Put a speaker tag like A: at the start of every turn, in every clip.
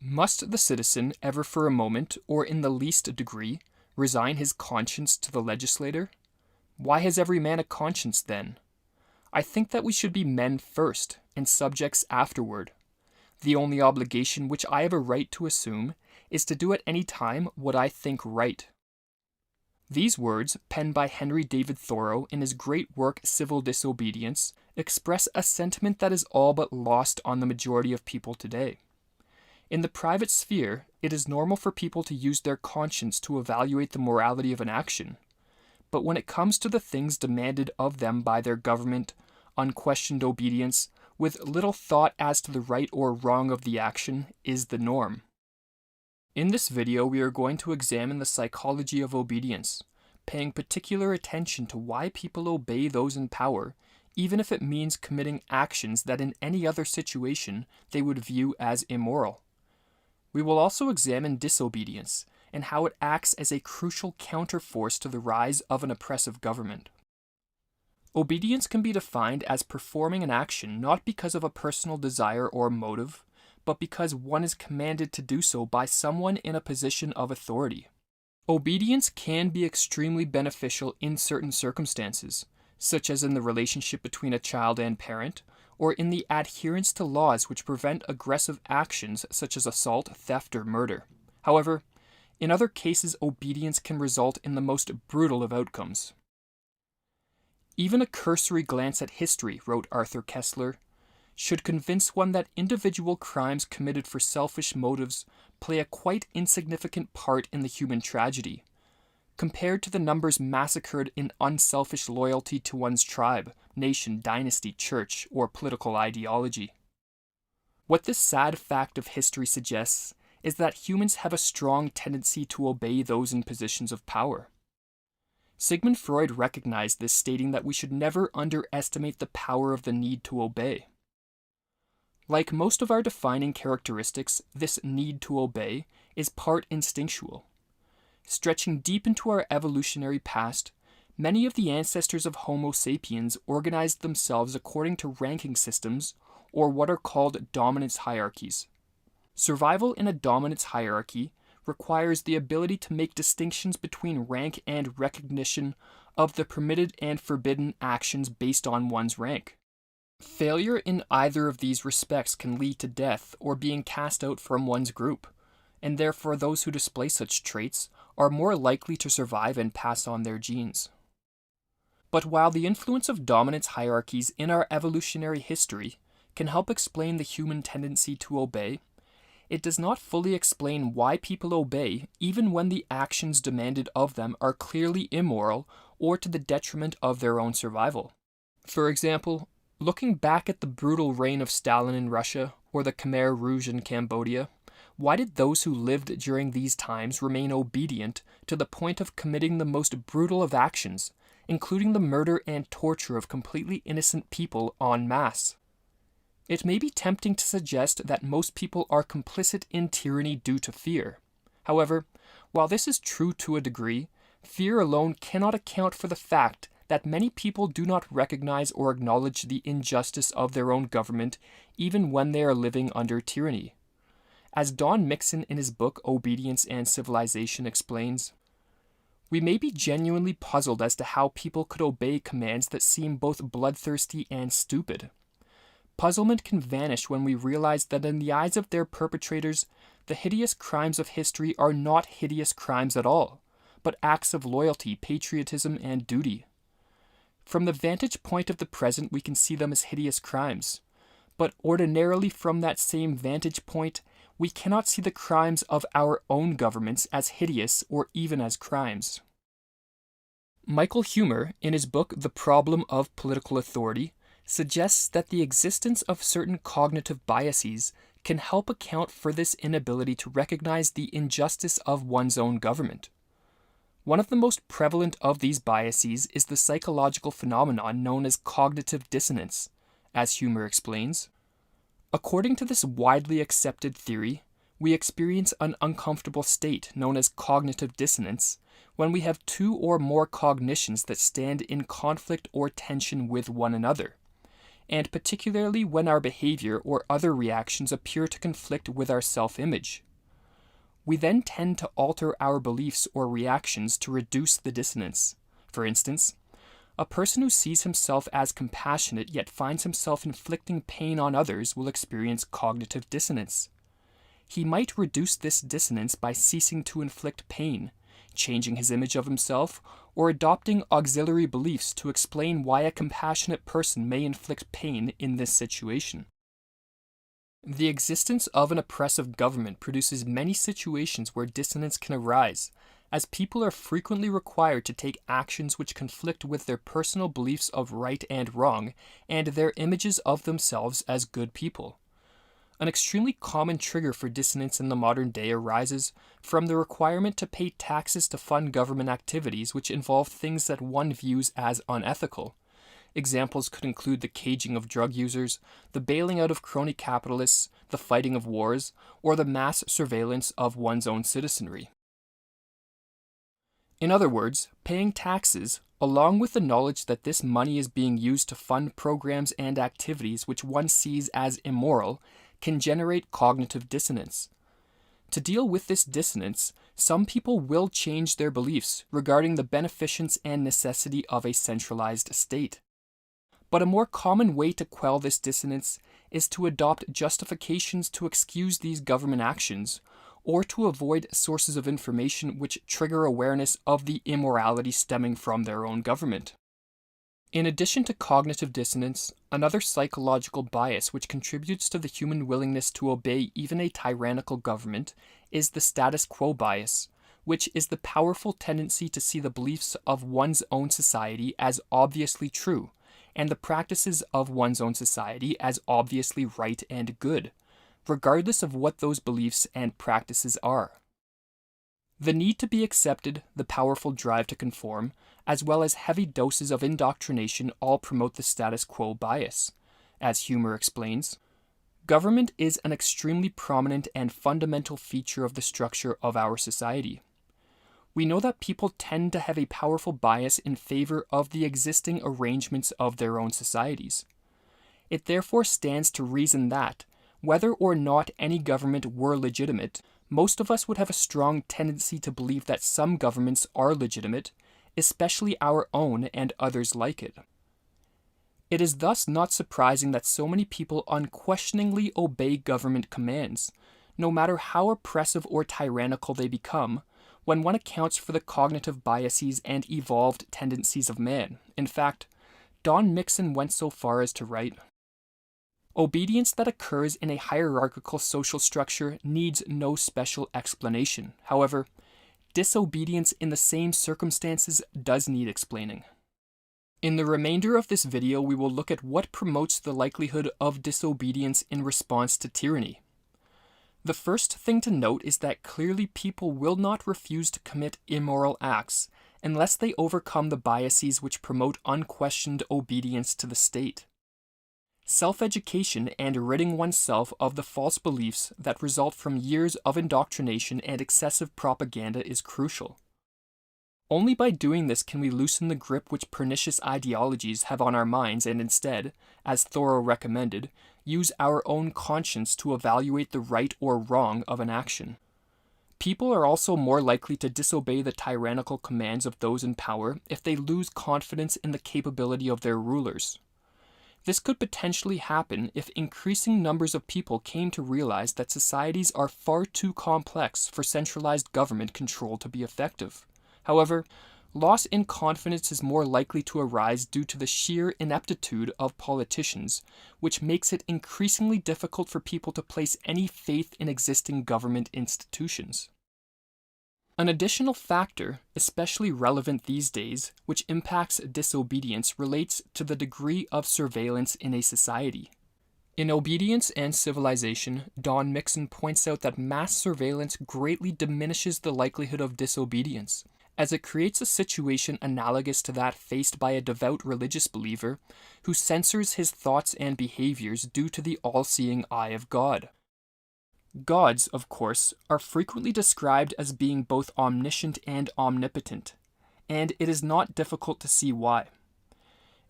A: Must the citizen ever for a moment, or in the least degree, resign his conscience to the legislator? Why has every man a conscience then? I think that we should be men first, and subjects afterward. The only obligation which I have a right to assume is to do at any time what I think right. These words, penned by Henry David Thoreau in his great work Civil Disobedience, express a sentiment that is all but lost on the majority of people today. In the private sphere, it is normal for people to use their conscience to evaluate the morality of an action. But when it comes to the things demanded of them by their government, unquestioned obedience, with little thought as to the right or wrong of the action, is the norm. In this video, we are going to examine the psychology of obedience, paying particular attention to why people obey those in power, even if it means committing actions that in any other situation they would view as immoral. We will also examine disobedience and how it acts as a crucial counterforce to the rise of an oppressive government. Obedience can be defined as performing an action not because of a personal desire or motive, but because one is commanded to do so by someone in a position of authority. Obedience can be extremely beneficial in certain circumstances, such as in the relationship between a child and parent, or in the adherence to laws which prevent aggressive actions such as assault, theft, or murder. However, in other cases, obedience can result in the most brutal of outcomes. Even a cursory glance at history, wrote Arthur Koestler, should convince one that individual crimes committed for selfish motives play a quite insignificant part in the human tragedy, compared to the numbers massacred in unselfish loyalty to one's tribe, nation, dynasty, church, or political ideology. What this sad fact of history suggests is that humans have a strong tendency to obey those in positions of power. Sigmund Freud recognized this, stating that we should never underestimate the power of the need to obey. Like most of our defining characteristics, this need to obey is part instinctual. Stretching deep into our evolutionary past, many of the ancestors of Homo sapiens organized themselves according to ranking systems, or what are called dominance hierarchies. Survival in a dominance hierarchy requires the ability to make distinctions between rank and recognition of the permitted and forbidden actions based on one's rank. Failure in either of these respects can lead to death or being cast out from one's group, and therefore those who display such traits are more likely to survive and pass on their genes. But while the influence of dominance hierarchies in our evolutionary history can help explain the human tendency to obey, it does not fully explain why people obey even when the actions demanded of them are clearly immoral or to the detriment of their own survival. For example, looking back at the brutal reign of Stalin in Russia or the Khmer Rouge in Cambodia, why did those who lived during these times remain obedient to the point of committing the most brutal of actions, including the murder and torture of completely innocent people en masse? It may be tempting to suggest that most people are complicit in tyranny due to fear. However, while this is true to a degree, fear alone cannot account for the fact that many people do not recognize or acknowledge the injustice of their own government even when they are living under tyranny. As Don Mixon in his book Obedience and Civilization explains, we may be genuinely puzzled as to how people could obey commands that seem both bloodthirsty and stupid. Puzzlement can vanish when we realize that in the eyes of their perpetrators, the hideous crimes of history are not hideous crimes at all, but acts of loyalty, patriotism, and duty. From the vantage point of the present, we can see them as hideous crimes, but ordinarily from that same vantage point, we cannot see the crimes of our own governments as hideous or even as crimes. Michael Huemer, in his book The Problem of Political Authority, suggests that the existence of certain cognitive biases can help account for this inability to recognize the injustice of one's own government. One of the most prevalent of these biases is the psychological phenomenon known as cognitive dissonance, as Huemer explains. According to this widely accepted theory, we experience an uncomfortable state known as cognitive dissonance when we have two or more cognitions that stand in conflict or tension with one another. and particularly when our behavior or other reactions appear to conflict with our self-image. We then tend to alter our beliefs or reactions to reduce the dissonance. For instance, a person who sees himself as compassionate yet finds himself inflicting pain on others will experience cognitive dissonance. He might reduce this dissonance by ceasing to inflict pain, changing his image of himself, or adopting auxiliary beliefs to explain why a compassionate person may inflict pain in this situation. The existence of an oppressive government produces many situations where dissonance can arise, as people are frequently required to take actions which conflict with their personal beliefs of right and wrong and their images of themselves as good people. An extremely common trigger for dissonance in the modern day arises from the requirement to pay taxes to fund government activities which involve things that one views as unethical. Examples could include the caging of drug users, the bailing out of crony capitalists, the fighting of wars, or the mass surveillance of one's own citizenry. In other words, paying taxes, along with the knowledge that this money is being used to fund programs and activities which one sees as immoral, can generate cognitive dissonance. To deal with this dissonance, some people will change their beliefs regarding the beneficence and necessity of a centralized state. But a more common way to quell this dissonance is to adopt justifications to excuse these government actions, or to avoid sources of information which trigger awareness of the immorality stemming from their own government. In addition to cognitive dissonance, another psychological bias which contributes to the human willingness to obey even a tyrannical government is the status quo bias, which is the powerful tendency to see the beliefs of one's own society as obviously true, and the practices of one's own society as obviously right and good, regardless of what those beliefs and practices are. The need to be accepted, the powerful drive to conform, as well as heavy doses of indoctrination all promote the status quo bias. As Humer explains, government is an extremely prominent and fundamental feature of the structure of our society. We know that people tend to have a powerful bias in favor of the existing arrangements of their own societies. It therefore stands to reason that, whether or not any government were legitimate, most of us would have a strong tendency to believe that some governments are legitimate, especially our own and others like it. It is thus not surprising that so many people unquestioningly obey government commands, no matter how oppressive or tyrannical they become, when one accounts for the cognitive biases and evolved tendencies of man. In fact, Don Mixon went so far as to write, "Obedience that occurs in a hierarchical social structure needs no special explanation. However, disobedience in the same circumstances does need explaining." In the remainder of this video, we will look at what promotes the likelihood of disobedience in response to tyranny. The first thing to note is that clearly people will not refuse to commit immoral acts unless they overcome the biases which promote unquestioned obedience to the state. Self-education and ridding oneself of the false beliefs that result from years of indoctrination and excessive propaganda is crucial. Only by doing this can we loosen the grip which pernicious ideologies have on our minds and instead, as Thoreau recommended, use our own conscience to evaluate the right or wrong of an action. People are also more likely to disobey the tyrannical commands of those in power if they lose confidence in the capability of their rulers. This could potentially happen if increasing numbers of people came to realize that societies are far too complex for centralized government control to be effective. However, loss in confidence is more likely to arise due to the sheer ineptitude of politicians, which makes it increasingly difficult for people to place any faith in existing government institutions. An additional factor, especially relevant these days, which impacts disobedience relates to the degree of surveillance in a society. In Obedience and Civilization, Don Mixon points out that mass surveillance greatly diminishes the likelihood of disobedience, as it creates a situation analogous to that faced by a devout religious believer who censors his thoughts and behaviors due to the all-seeing eye of God. Gods, of course, are frequently described as being both omniscient and omnipotent, and it is not difficult to see why.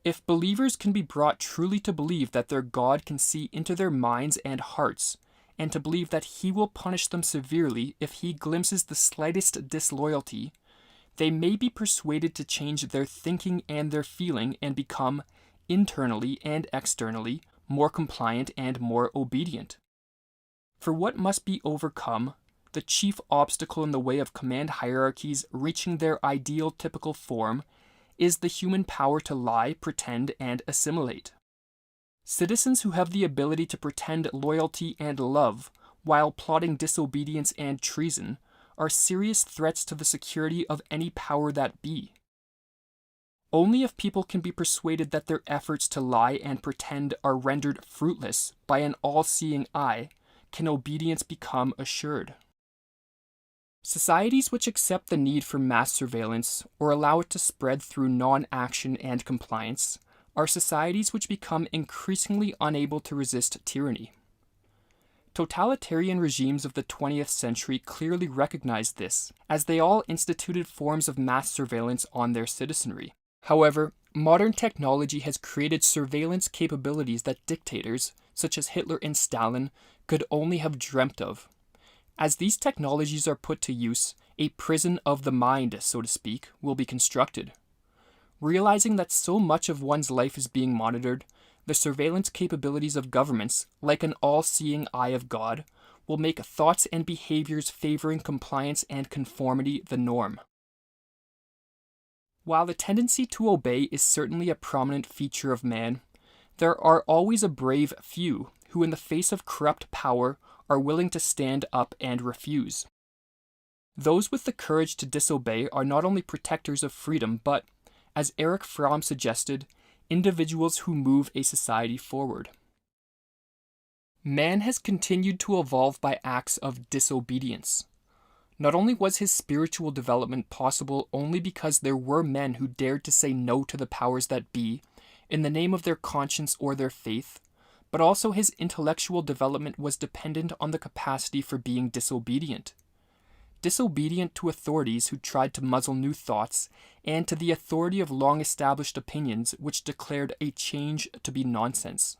A: If believers can be brought truly to believe that their God can see into their minds and hearts, and to believe that He will punish them severely if He glimpses the slightest disloyalty, they may be persuaded to change their thinking and their feeling and become, internally and externally, more compliant and more obedient. For what must be overcome, the chief obstacle in the way of command hierarchies reaching their ideal typical form, is the human power to lie, pretend, and assimilate. Citizens who have the ability to pretend loyalty and love while plotting disobedience and treason are serious threats to the security of any power that be. Only if people can be persuaded that their efforts to lie and pretend are rendered fruitless by an all-seeing eye can obedience become assured. Societies which accept the need for mass surveillance or allow it to spread through non-action and compliance are societies which become increasingly unable to resist tyranny. Totalitarian regimes of the 20th century clearly recognized this, as they all instituted forms of mass surveillance on their citizenry. However, modern technology has created surveillance capabilities that dictators, such as Hitler and Stalin, could only have dreamt of. As these technologies are put to use, a prison of the mind, so to speak, will be constructed. Realizing that so much of one's life is being monitored, the surveillance capabilities of governments, like an all-seeing eye of God, will make thoughts and behaviors favoring compliance and conformity the norm. While the tendency to obey is certainly a prominent feature of man, there are always a brave few who, in the face of corrupt power, are willing to stand up and refuse. Those with the courage to disobey are not only protectors of freedom, but, as Erich Fromm suggested, individuals who move a society forward. Man has continued to evolve by acts of disobedience. Not only was his spiritual development possible only because there were men who dared to say no to the powers that be, in the name of their conscience or their faith, but also his intellectual development was dependent on the capacity for being disobedient. Disobedient to authorities who tried to muzzle new thoughts, and to the authority of long-established opinions which declared a change to be nonsense.